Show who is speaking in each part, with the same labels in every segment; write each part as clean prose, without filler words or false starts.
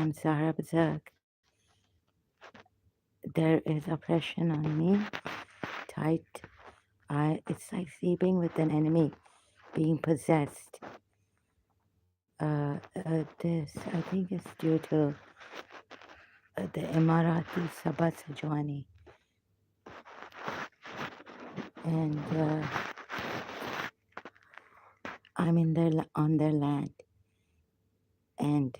Speaker 1: I'm Sarah Bazak. There is oppression on me, tight. It's like sleeping with an enemy, being possessed. This, I think, is due to the Emirati Sabah Sajwani, and I'm in on their land, and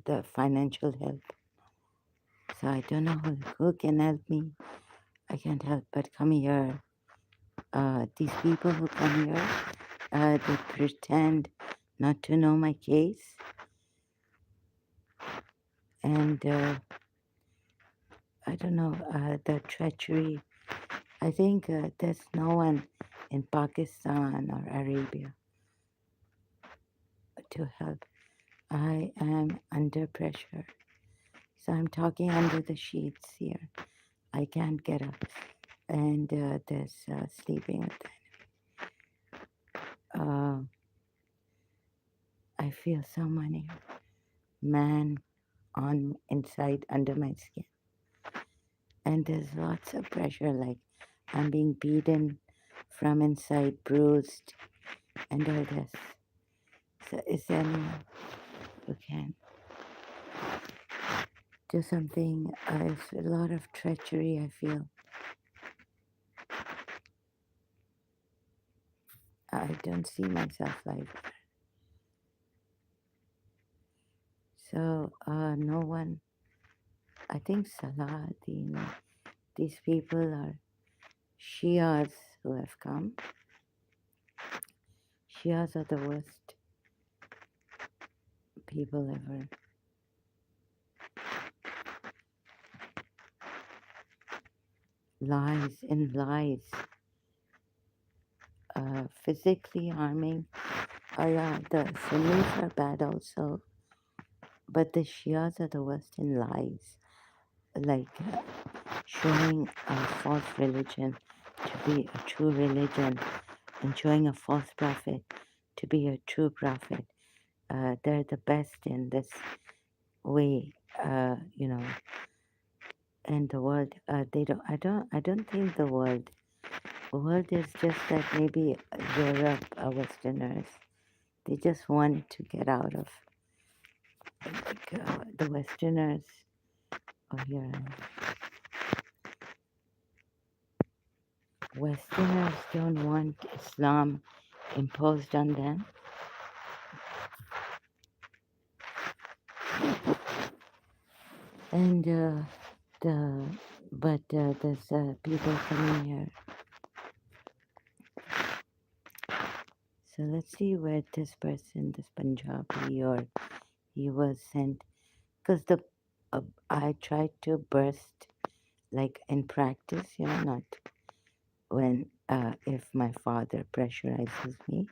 Speaker 1: the financial help. So I don't know who can help me. I can't help but come here. These people who come here, they pretend not to know my case, and I don't know the treachery. I think there's no one in Pakistan or Arabia to help. I am under pressure, so I'm talking under the sheets here. I can't get up, and there's sleeping with them. I feel so many man on inside under my skin, and there's lots of pressure. Like I'm being beaten from inside, bruised, and all this. So is there anyone who can do something? It's a lot of treachery, I feel. I don't see myself like that. So no one, I think Salahuddin, these people are Shias who have come. Shias are the worst people ever. Lies and lies. Physically harming. Oh yeah, the Sunnis are bad also, but the Shias are the worst in lies. Like showing a false religion to be a true religion and showing a false prophet to be a true prophet. They're the best in this way, and the world. They don't. I don't think the world. The world is just that maybe Europe, Westerners. They just want to get out of the Westerners. Oh, here. Westerners don't want Islam imposed on them. And there's people coming here. So let's see where this person, this Punjabi, or he was sent. Because I tried to burst, like in practice, not when if my father pressurizes me.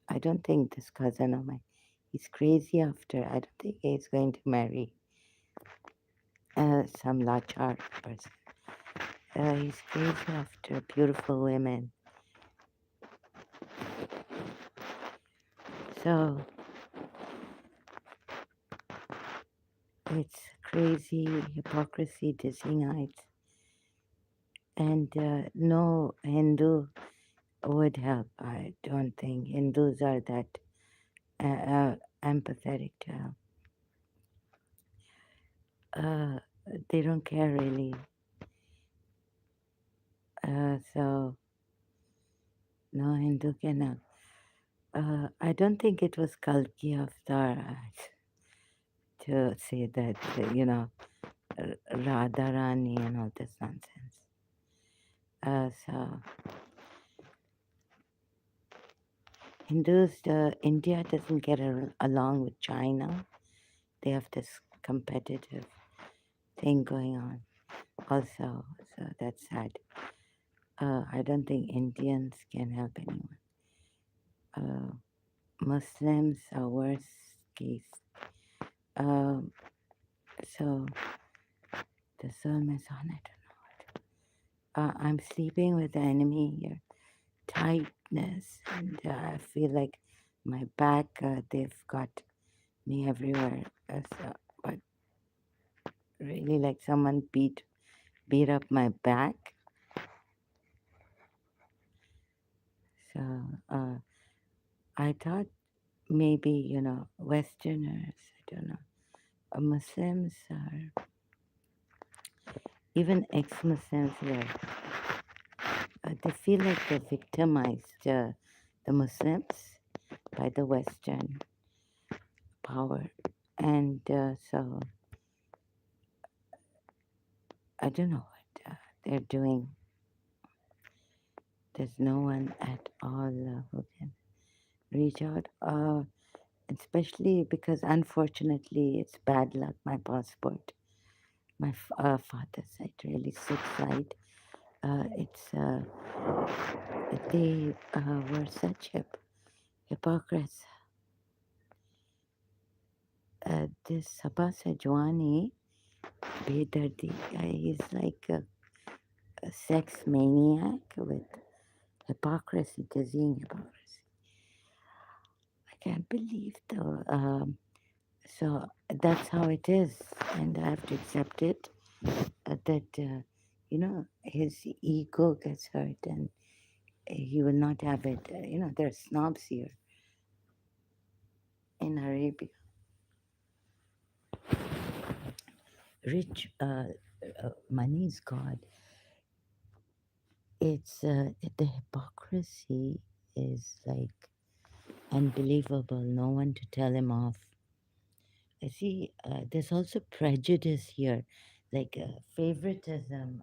Speaker 1: I don't think this cousin of mine, he's crazy after. I don't think he's going to marry some Lachar person. He's crazy after beautiful women. So it's crazy hypocrisy, dizzying heights. And no Hindu would help. I don't think Hindus are that empathetic to help. They don't care really. So no Hindu can help. I don't think it was Kalki Avatar to say that, Radharani and all this nonsense. So Hindus, India doesn't get along with China. They have this competitive thing going on also. So that's sad. I don't think Indians can help anyone. Muslims are worse case. So the film is on it. I'm sleeping with the enemy here. Tightness, and I feel like my back, they've got me everywhere. So, but really, like someone beat up my back. So I thought maybe Westerners, I don't know, Muslims or even ex-Muslims here, they feel like they victimized the Muslims by the Western power, and so I don't know what they're doing. There's no one at all who can reach out, especially because unfortunately it's bad luck. My passport, my father's side, really sick side. It's they were such hypocrites. This Sabah Sajwani Bedardi, he's like a sex maniac with hypocrisy, dizzying hypocrisy. I can't believe though. So that's how it is, and I have to accept it. That his ego gets hurt, and he will not have it. There are snobs here in Arabia. Rich, money is God. It's the hypocrisy is like unbelievable. No one to tell him off. I see. There's also prejudice here, like favoritism.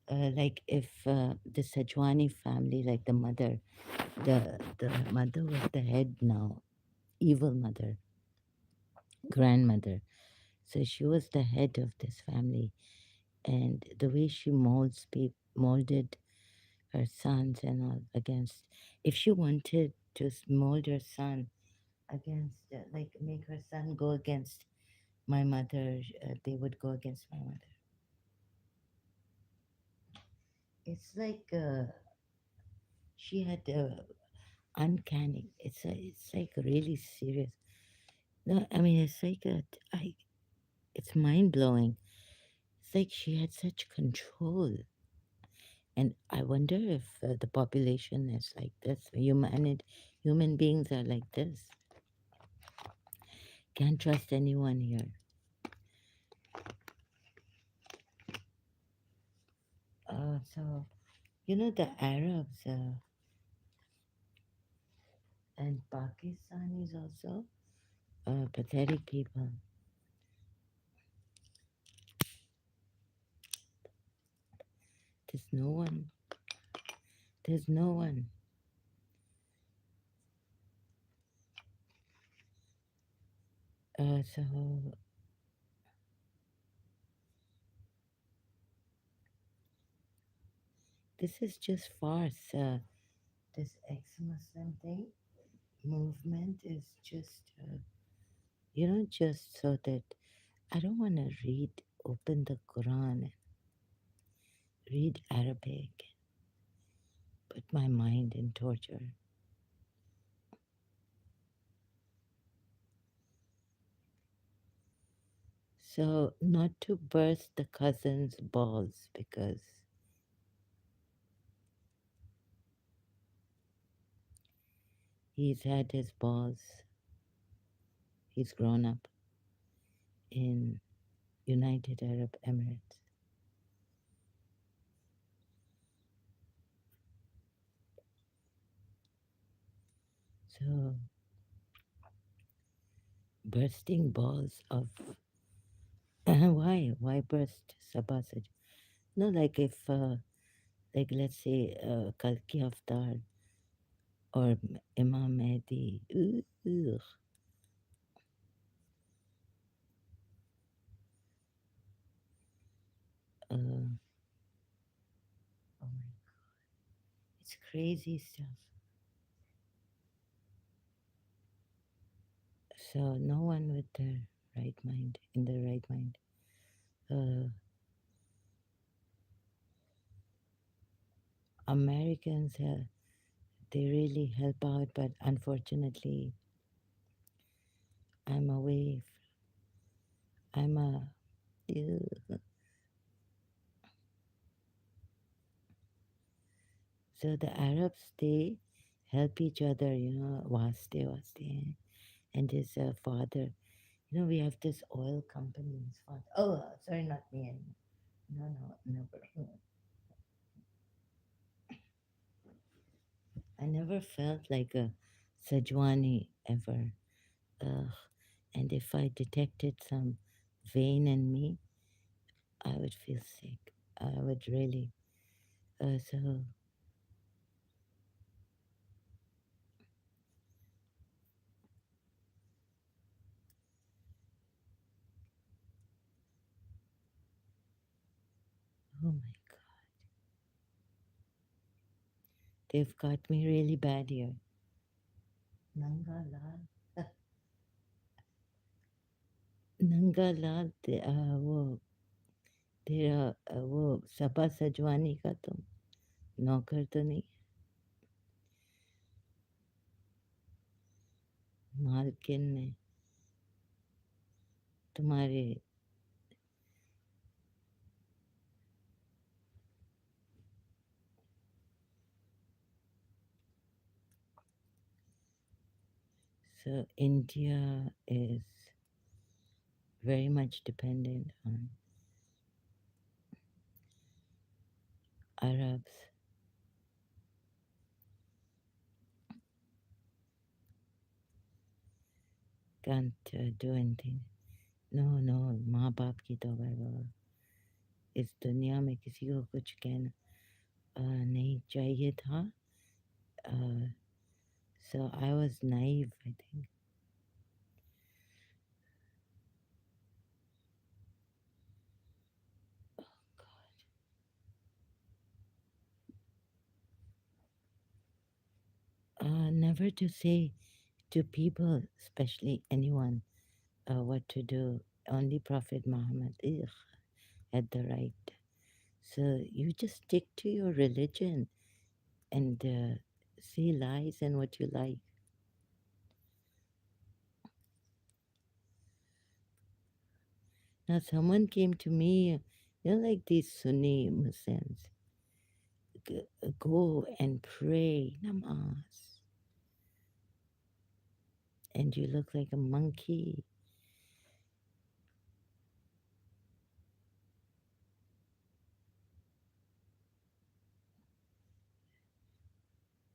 Speaker 1: Like if the Sajwani family, like the mother was the head now, evil mother, grandmother. So she was the head of this family, and the way she molded her sons and all against, if she wanted to mold her son against, like make her son go against my mother, they would go against my mother. It's like she had uncanny. It's like really serious. No, I mean it's like it's mind blowing. It's like she had such control, and I wonder if the population is like this. Human beings are like this. Can't trust anyone here. So the Arabs and Pakistanis also pathetic people. There's no one. There's no one. So this is just farce. This ex-Muslim thing movement is just just so that I don't want to open the Quran and read Arabic, put my mind in torture. So not to burst the cousin's balls because he's had his balls. He's grown up in United Arab Emirates. So bursting balls of why burst Sabasaj? No, like if like let's say Kalki Avatar or Imam Mehdi. Ugh. Uh, oh my, it's crazy stuff. So no one with their right mind, in their right mind. Uh, Americans, they really help out, but unfortunately, I'm away I'm a. Ew. So the Arabs, they help each other, Vaste, Vaste. And his father, we have this oil company. His father. Oh, sorry, not me anymore. No, no, never. I never felt like a Sajwani ever. Ugh. And if I detected some vein in me, I would feel sick. I would really. So, oh my God, they've got me really bad here. Nanga Lal. नंगा लाल वो तेरा वो सपा सजवानी का तुम नौकर तो नहीं मालकिन ने तुम्हारे so India is very much dependent on Arabs can't do anything no no माँ बाप की तो अगर इस दुनिया में किसी को कुछ कहना नहीं चाहिए था uh, so I was naive I think never to say to people especially anyone what to do. Only Prophet Muhammad had the right. So you just stick to your religion and see lies and what you like. Now, someone came to me, like these Sunni Muslims, go and pray namaz, and you look like a monkey.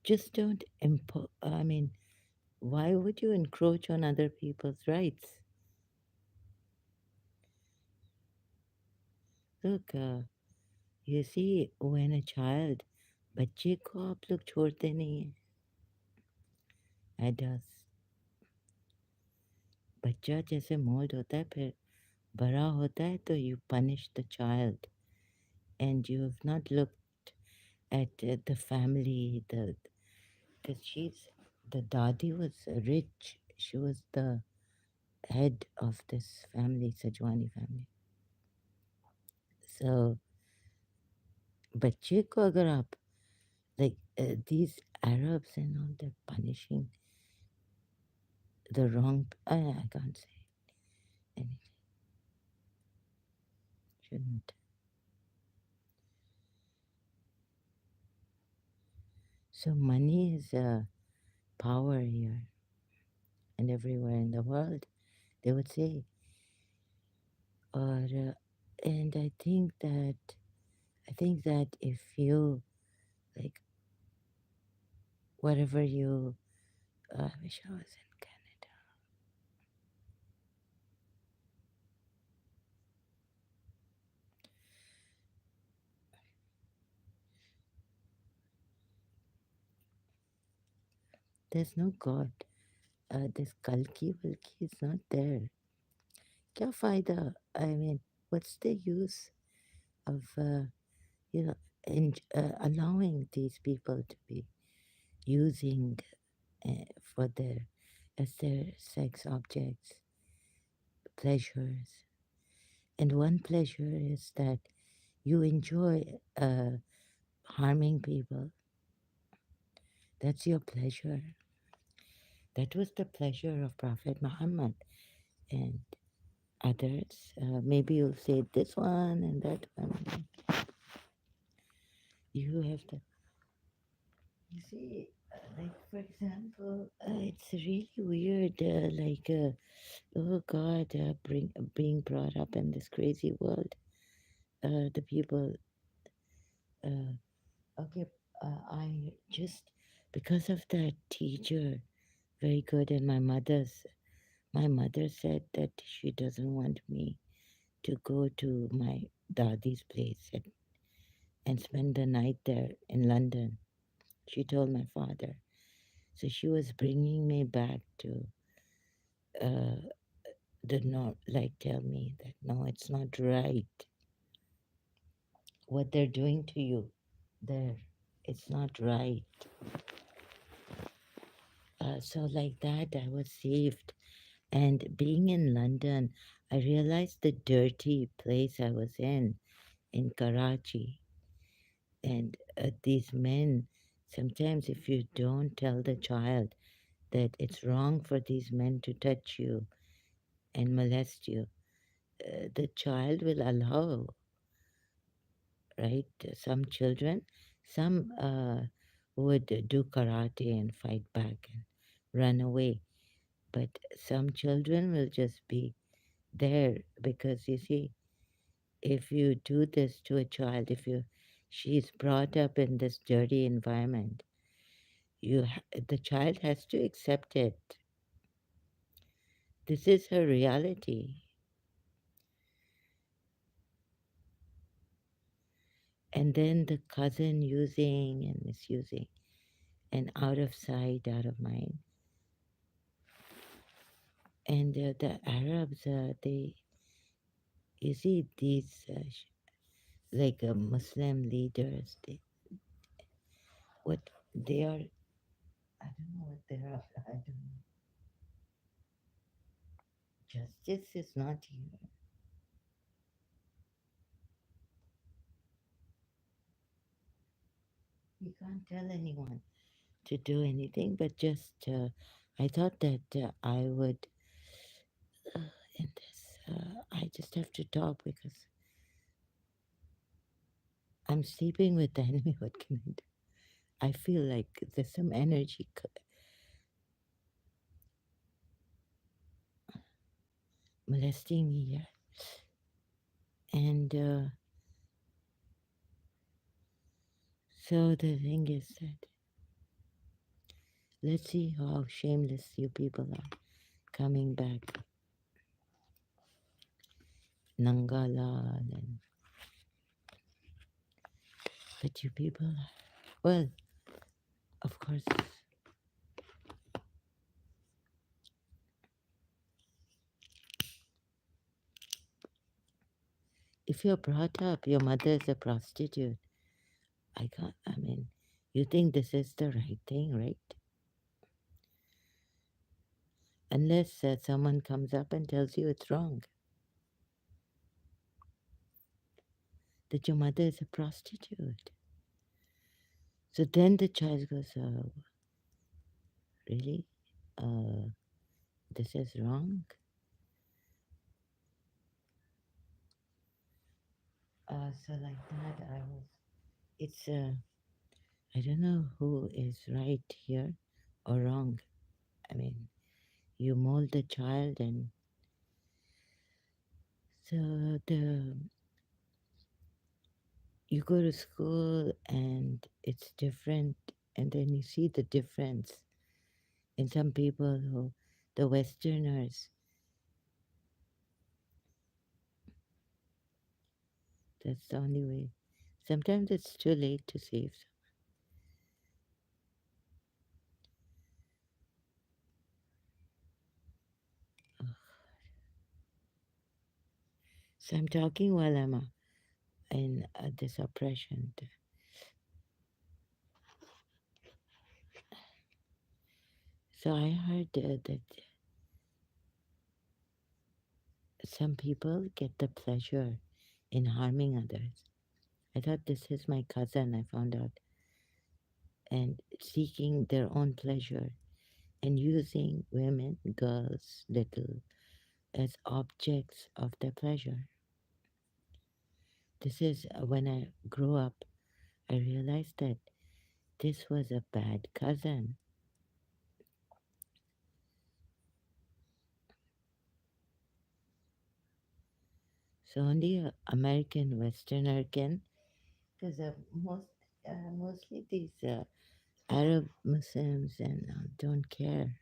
Speaker 1: Just don't I mean, why would you encroach on other people's rights? Look, you see, when a child, बच्चे को आप लोग छोड़ते नहीं हैं adult बच्चा जैसे mould होता है फिर बड़ा होता है तो you punish the child and you have not looked at the family the because she's the dadi was rich she was the head of this family Sajwani family so बच्चे को अगर आप like these Arabs and all they're punishing the wrong I can't say anything shouldn't so money is power here and everywhere in the world they would say or and I think that if you like whatever you I wish I was in Canada there's no God this Kalki Valki is not there kya fayda I mean what's the use of you know allowing these people to be using for their as their sex objects pleasures and one pleasure is that you enjoy harming people that's your pleasure that was the pleasure of Prophet Muhammad and others. Maybe you'll say this one and that one. You have to. You see, like for example, it's really weird. Oh God, being brought up in this crazy world. The people. Uh, okay, I just because of that teacher, very good, and my mother said that she doesn't want me to go to my dadi's place and spend the night there in London. She told my father. So she was bringing me back to uh, the north, like tell me that no, it's not right what they're doing to you there. It's not right. So like that, I was saved. And being in London, I realized the dirty place I was in Karachi. And these men, sometimes if you don't tell the child that it's wrong for these men to touch you and molest you, the child will allow, right? Some children, some would do karate and fight back and run away, but some children will just be there because you see, if you do this to a child, if you she's brought up in this dirty environment, the child has to accept it. This is her reality. And then the cousin using and misusing and out of sight, out of mind. And the Arabs, you see these like Muslim leaders, what they are, I don't know what they are, I don't know. Justice is not here. You can't tell anyone to do anything, but just I thought that I would in this. I just have to talk because I'm sleeping with the enemy. What can I do? I feel like there's some energy molesting me here, and so the thing is that let's see how shameless you people are coming back, Nangala, and but you people, well, of course, if you're brought up, your mother is a prostitute. I can't. I mean, you think this is the right thing, right? Unless someone comes up and tells you it's wrong, that your mother is a prostitute. So then the child goes, really? Uh, this is wrong? So like that, it's, I don't know who is right here or wrong. I mean, you mold the child and so you go to school and it's different and then you see the difference in some people who, the Westerners, that's the only way. Sometimes it's too late to save. Ugh. So I'm talking while I'm in this oppression. So I heard that some people get the pleasure in harming others. I thought this is my cousin, I found out, and seeking their own pleasure and using women, girls, little, as objects of their pleasure. This is when I grew up, I realized that this was a bad cousin. So only a American Westerner can, because mostly these Arab Muslims and don't care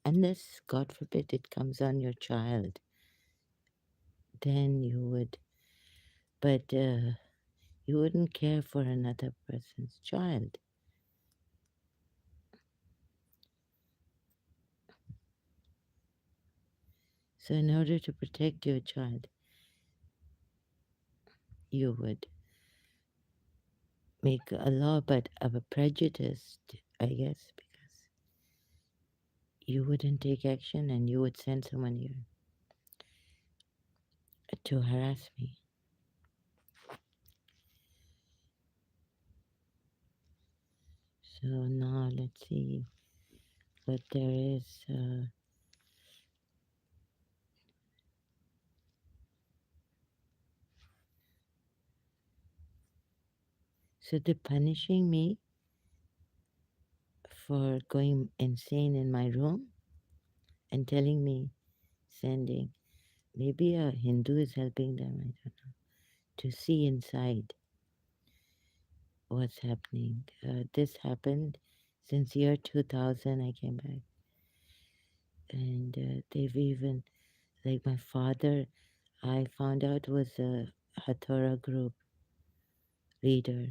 Speaker 1: unless God forbid it comes on your child, then you would, but you wouldn't care for another person's child. So in order to protect your child, you would make a law, but of a prejudiced, I guess, because you wouldn't take action and you would send someone here to harass me. So now let's see what there is. So they're punishing me for going insane in my room and telling me, sending, maybe a Hindu is helping them, I don't know, to see inside what's happening. This happened since year 2000. I came back, and they've even, like my father, I found out was a Hathora group leader.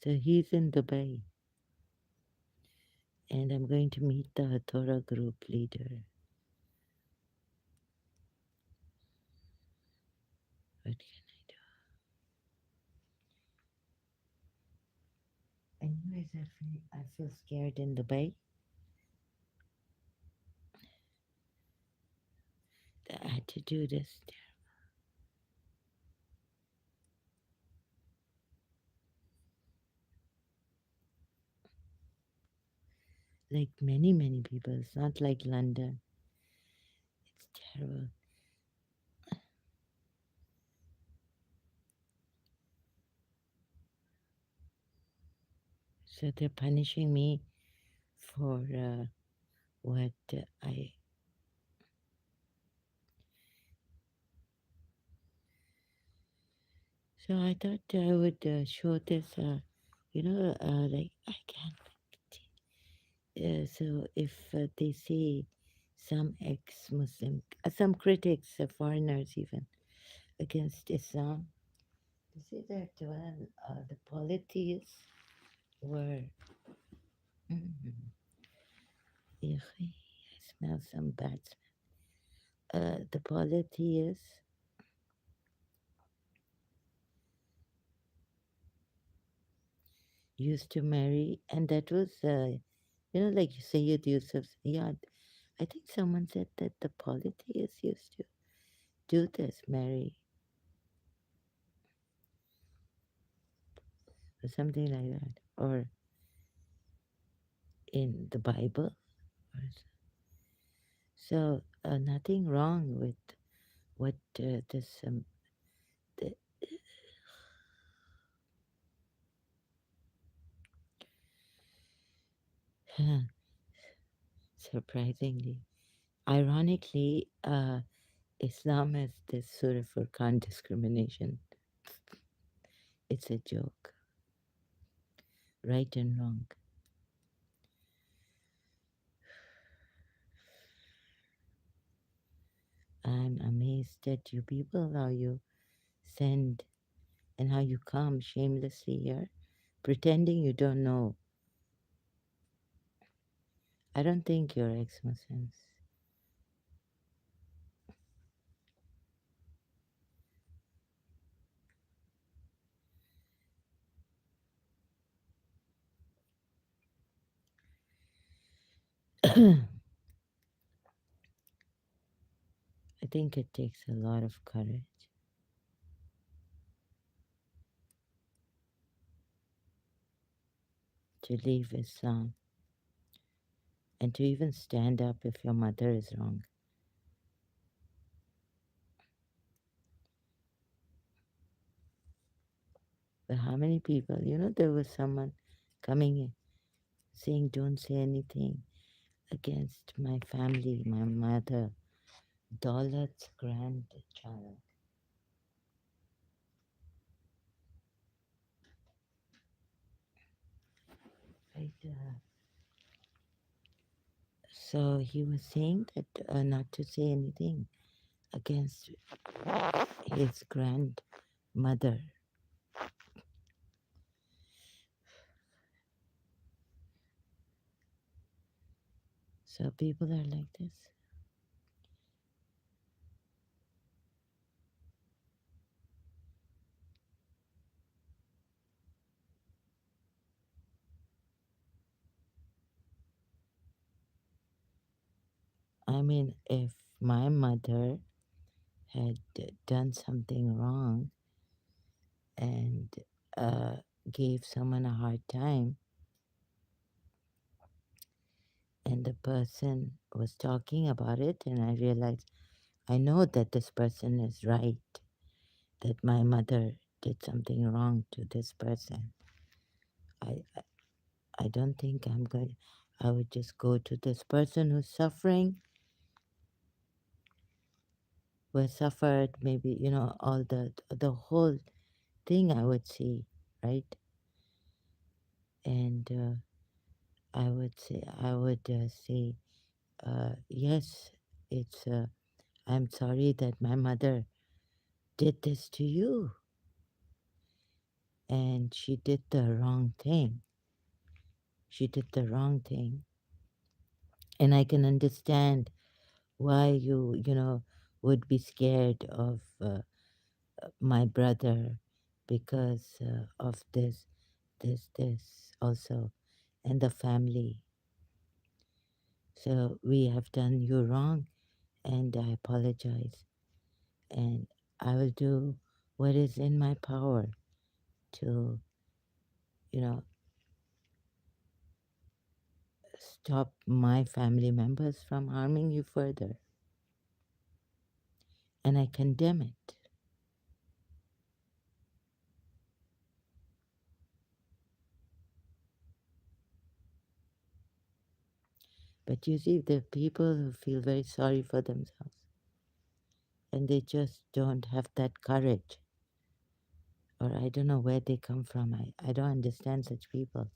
Speaker 1: So he's in Dubai, and I'm going to meet the Hathora group leader. What can I do? Anyways, I feel scared in Dubai. I had to do this. Like many people. It's not like London. It's terrible. So they're punishing me for what I. So I thought I would show this. Like I can't. So if they see some ex-Muslim, some critics, foreigners even against Islam, they say that well, the polytheists were. Mm, I smell some bad smell. The polytheists used to marry, and that was, like you say, Sayyid Yusuf. Yeah, I think someone said that the polytheists used to do this, marry, or something like that, or in the Bible. Or so, nothing wrong with what this, the, surprisingly, ironically, Islam has this Surah Furqan discrimination. It's a joke, right and wrong. I'm amazed at you people, how you send and how you come shamelessly here, pretending you don't know. I don't think you're ex Muslims. I think it takes a lot of courage to leave Islam and to even stand up if your mother is wrong. But how many people, there was someone coming in saying, don't say anything against my family, my mother, Daulat's grandchild. Right? So he was saying that not to say anything against his grandmother. So people are like this. I mean, if my mother had done something wrong and uh, gave someone a hard time, and the person was talking about it, and I realized I know that this person is right, that my mother did something wrong to this person. I I don't think I'm going. I would just go to this person who's suffering, who has suffered, maybe all the whole thing. I would see, right, and I would say, yes, it's. I'm sorry that my mother did this to you, and she did the wrong thing. She did the wrong thing, and I can understand why you would be scared of my brother because of this also, and the family. So we have done you wrong, and I apologize, and I will do what is in my power to, you know, stop my family members from harming you further, and I condemn it. But you see, the people who feel very sorry for themselves and they just don't have that courage, or I don't know where they come from. I don't understand such people.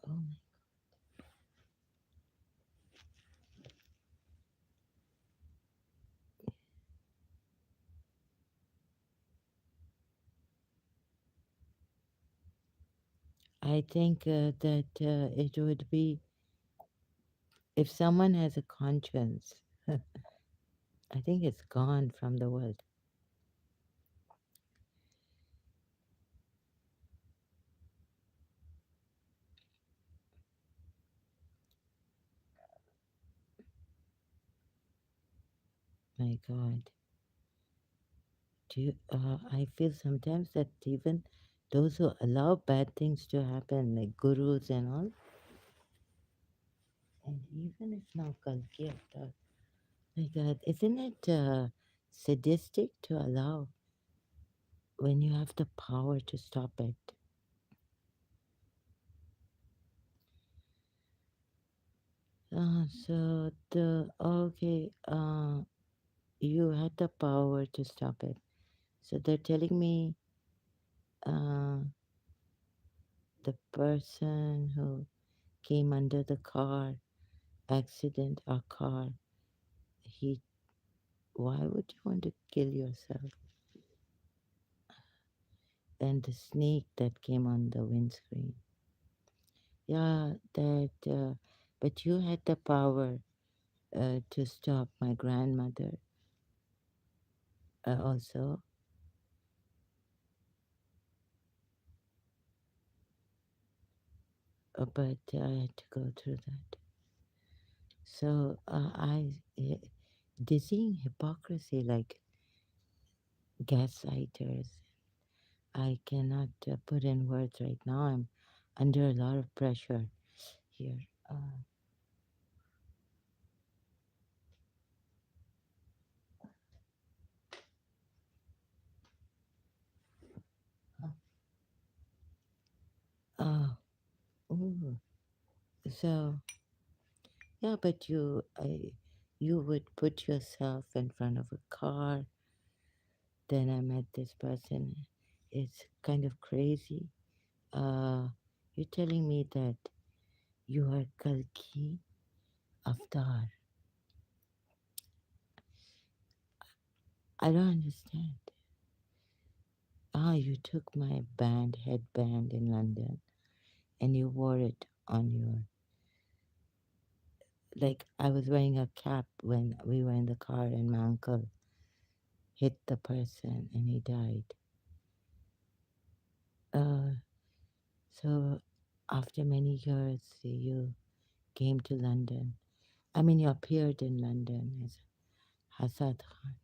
Speaker 1: Oh my. I think that it would be if someone has a conscience, I think it's gone from the world. My God. I feel sometimes that even those who allow bad things to happen, like gurus and all, and even if now Kalki Avatar, my God, isn't it sadistic to allow when you have the power to stop it? You had the power to stop it. So they're telling me uh, the person who came under the car accident or car, he, why would you want to kill yourself? And the snake that came on the windscreen. Yeah, but you had the power to stop my grandmother also, but I had to go through that. So dizzying hypocrisy, like gaslighters. I cannot put in words right now. I'm under a lot of pressure here. Uh, ooh. So yeah, but you would put yourself in front of a car. Then I met this person. It's kind of crazy. Uh, you're telling me that you are Kalki Avatar. I don't understand. Ah, you took my headband in London and you wore it on your, like I was wearing a cap when we were in the car and my uncle hit the person and he died. Uh, so after many years, you came to London. I mean, you appeared in London as Hassan Khan.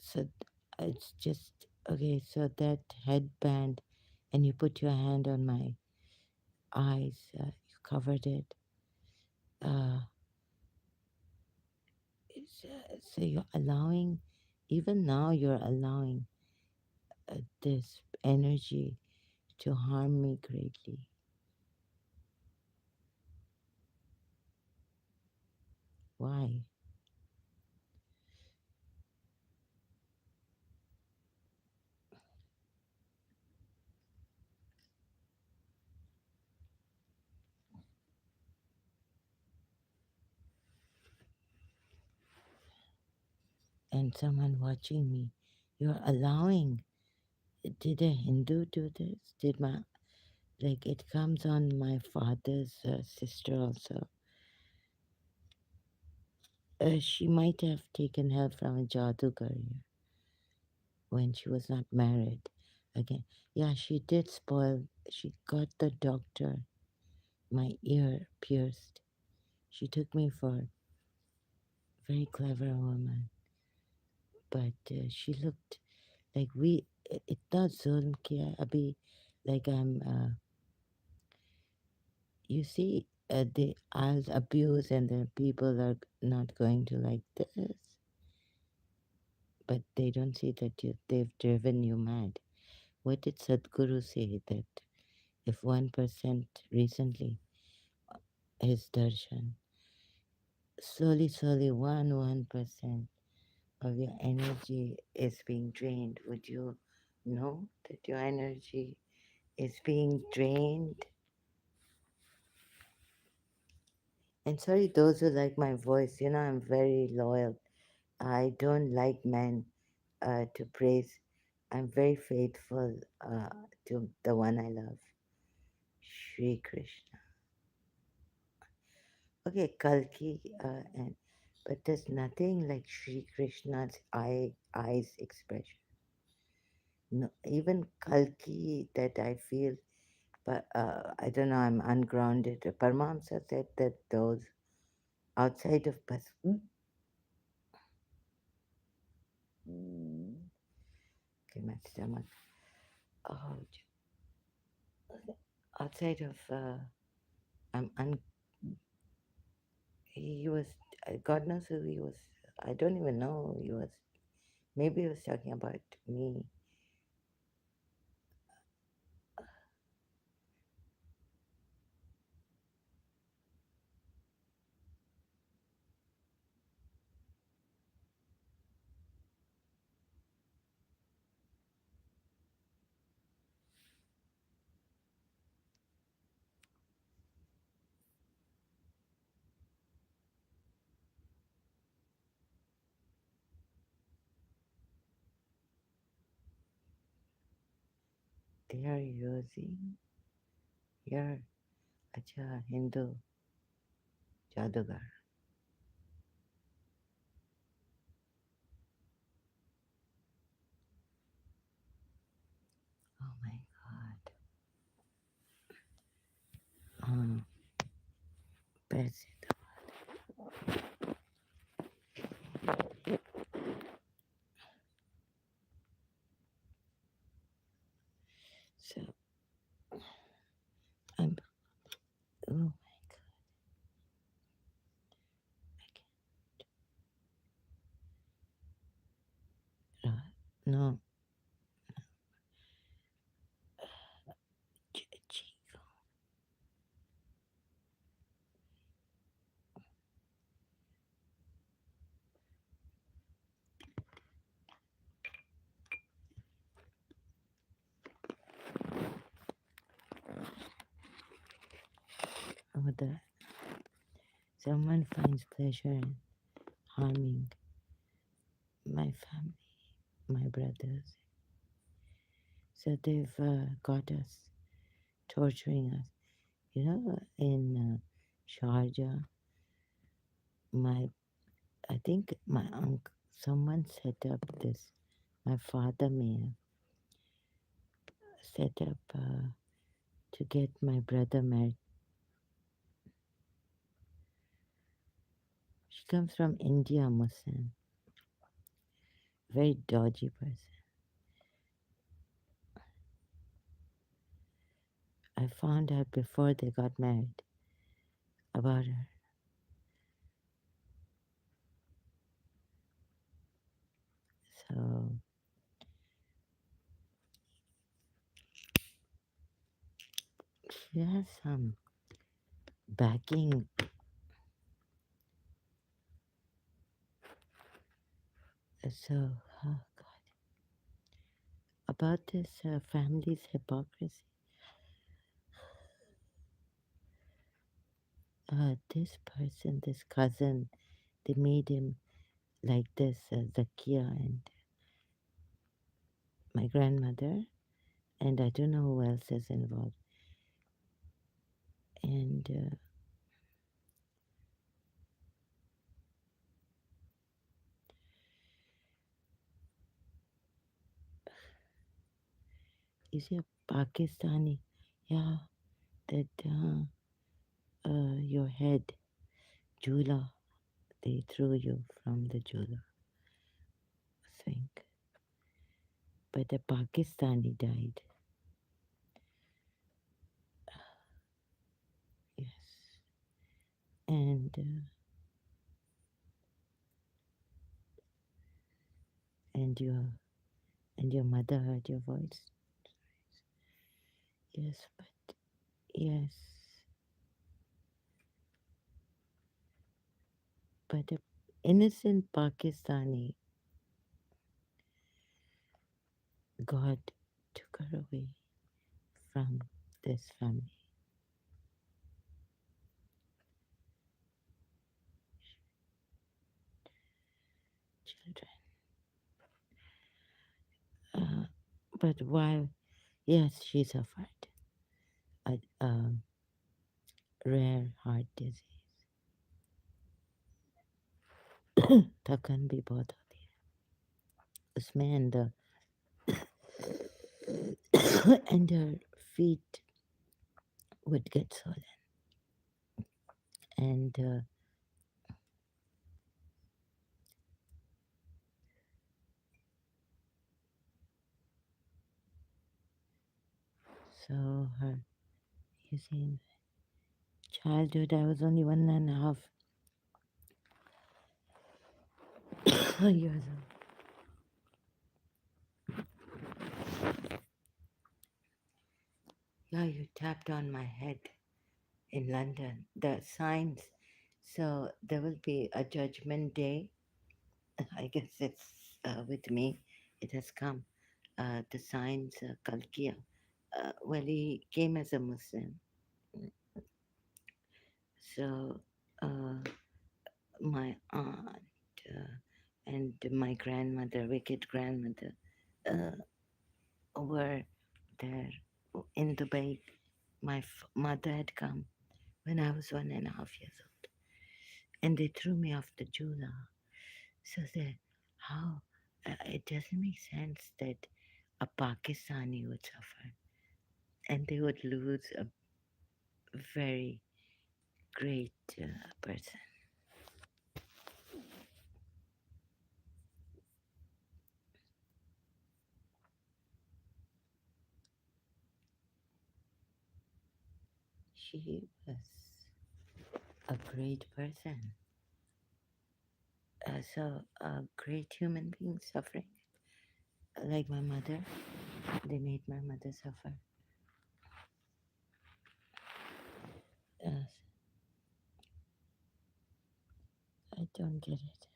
Speaker 1: So it's just okay. So that headband, and you put your hand on my eyes. You covered it. Uh, so you're allowing, even now, you're allowing this energy to harm me greatly. Why? And someone watching me, you're allowing. Did a Hindu do this? Did my, like, it comes on my father's sister also. She might have taken help from a jadugar when she was not married. Again, yeah, she did spoil. She got the doctor my ear pierced. She took me for a very clever woman, but she looked like इतना जुल्म किया अभी, like I'm you see, I'll abuse and the people are not going to like this, but they don't see that they've driven you mad. What did Sadhguru say that if 1% recently, his darshan, slowly, 1% of your energy is being drained, would you know that your energy is being drained? And sorry, those who like my voice, I'm very loyal. I don't like men to praise. I'm very faithful to the one I love, Shri Krishna. Okay, Kalki, but there's nothing like Shri Krishna's eyes expression. No, even Kalki that I feel, but I don't know, I'm ungrounded. Paramahamsa said that those outside of okay, my stomach. Oh, outside of, I'm un, he was, God knows who he was. I don't even know who he was. Maybe he was talking about me. They are using your acha Hindu jadugar. Oh my God. Best. No, Chico. Oh, someone finds pleasure in harming my family, my brothers. So they've got us, torturing us. You know, in Sharjah, my I think my uncle, someone set up this. My father may have set up to get my brother married. She comes from India, Muslim, very dodgy person. I found out before they got married about her. So she has some backing. So, oh God, about this family's hypocrisy. This person, this cousin, they made him like this, Zakia and my grandmother, and I don't know who else is involved. And is he a Pakistani? Yeah, that your head, Jula, they threw you from the Jula thing. But a Pakistani died. Yes, and your mother heard your voice. Yes, but yes, but a innocent Pakistani, God took her away from this family, children. Uh, but while, yes, she suffered a rare heart disease. थकन भी बहुत होती है उसमें and her feet would get swollen and so her, you see, in childhood I was only 1.5 years old. Yeah, you tapped on my head in London. The signs. So there will be a judgment day. I guess it's with me. It has come. The signs, Kalkia. Well, he came as a Muslim. So my aunt and my grandmother, wicked grandmother, uh, were there in Dubai. My mother had come when I was 1.5 years old, and they threw me off the Jula. So they, how? It doesn't make sense that a Pakistani would suffer, and they would lose a very great person. She was a great person. So a great human being suffering. like my mother. They made my mother suffer. Uh, I don't get it.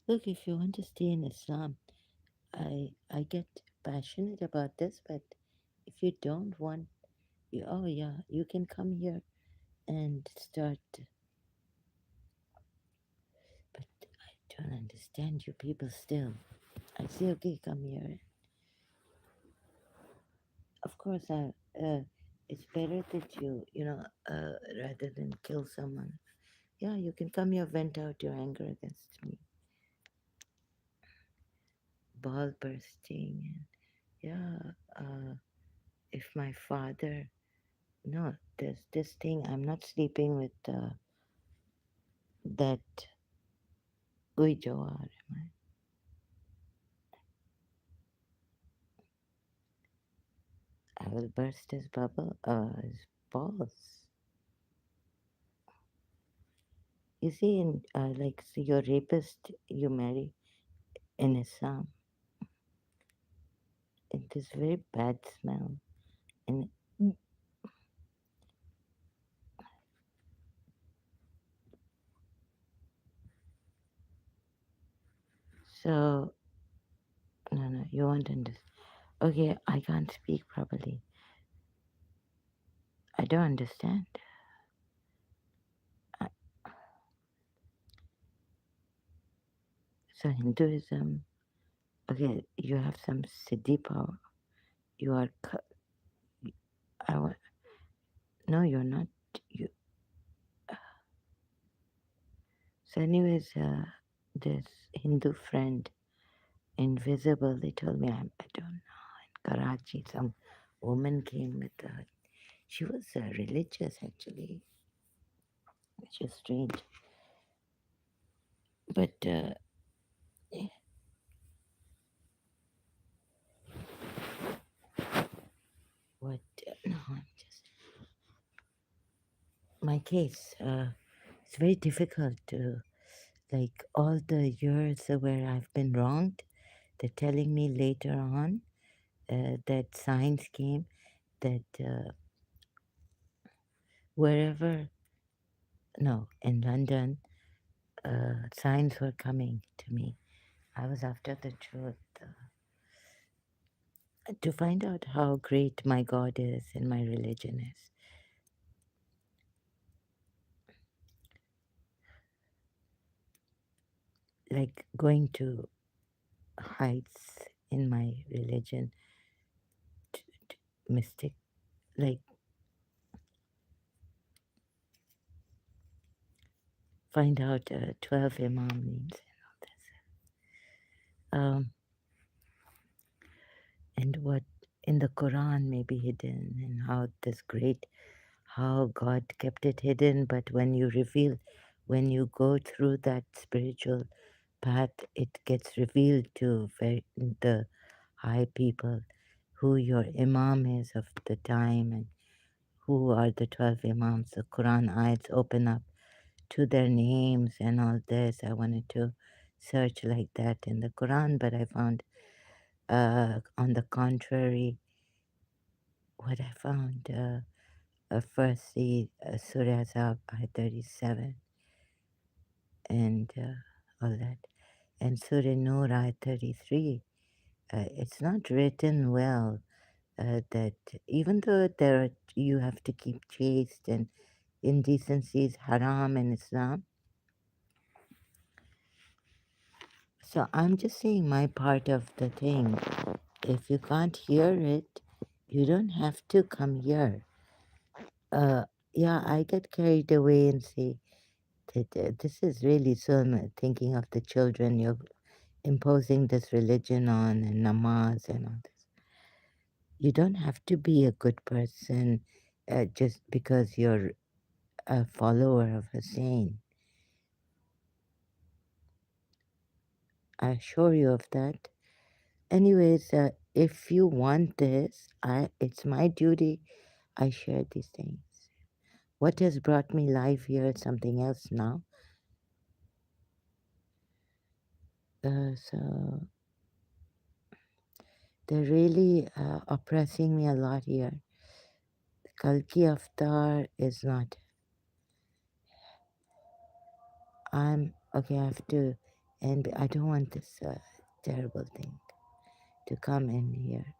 Speaker 1: Look, if you want to stay in Islam, I get passionate about this, but if you don't want, oh yeah, you can come here and start. But I don't understand you people still. I say, okay, come here. Of course, it's better that rather than kill someone. Yeah, you can come here, vent out your anger against me. Ball bursting. And yeah, if my father, no, there's this thing, I'm not sleeping with that Ujawar. I will burst his his balls. You see, like, so your rapist you marry in Islam, it is very bad smell. And so, no, no, you won't understand. Okay, I can't speak properly. I don't understand. Uh, So, Hinduism, okay, you have some siddhi power. You are, I, no, you're not. You, so, anyways, this Hindu friend, invisible, they told me, I don't know, in Karachi, some woman came with her. She was religious, actually, which is strange. But what? No, I'm just my case. It's very difficult to like all the years where I've been wronged. They're telling me later on that signs came that wherever, no, in London, signs were coming to me. I was after the truth to find out how great my God is and my religion is. Like going to heights in my religion, mystic, like find out 12 Imam names and what in the Quran may be hidden and how this great, how God kept it hidden, but when you reveal, when you go through that spiritual path, it gets revealed to the high people who your Imam is of the time and who are the 12 Imams. The Quran ayats open up to their names and all this. I wanted to search like that in the Quran, but I found, on the contrary, what I found, firstly, Surah Azab, ayat 37, and all that, and Surah Nur, ayat 33. It's not written well that even though you have to keep chaste and indecency is haram in Islam. So I'm just saying my part of the thing. If you can't hear it, you don't have to come here. Uh, yeah, I get carried away and say that this is really so. I'm thinking of the children you're imposing this religion on and namaz and all this. You don't have to be a good person just because you're a follower of Hussein. I assure you of that. Anyways, if you want this, it's my duty. I share these things. What has brought me life here is something else now. So they're really oppressing me a lot here. The Kalki Avatar is not. I'm okay. I have to, and I don't want this terrible thing to come in here.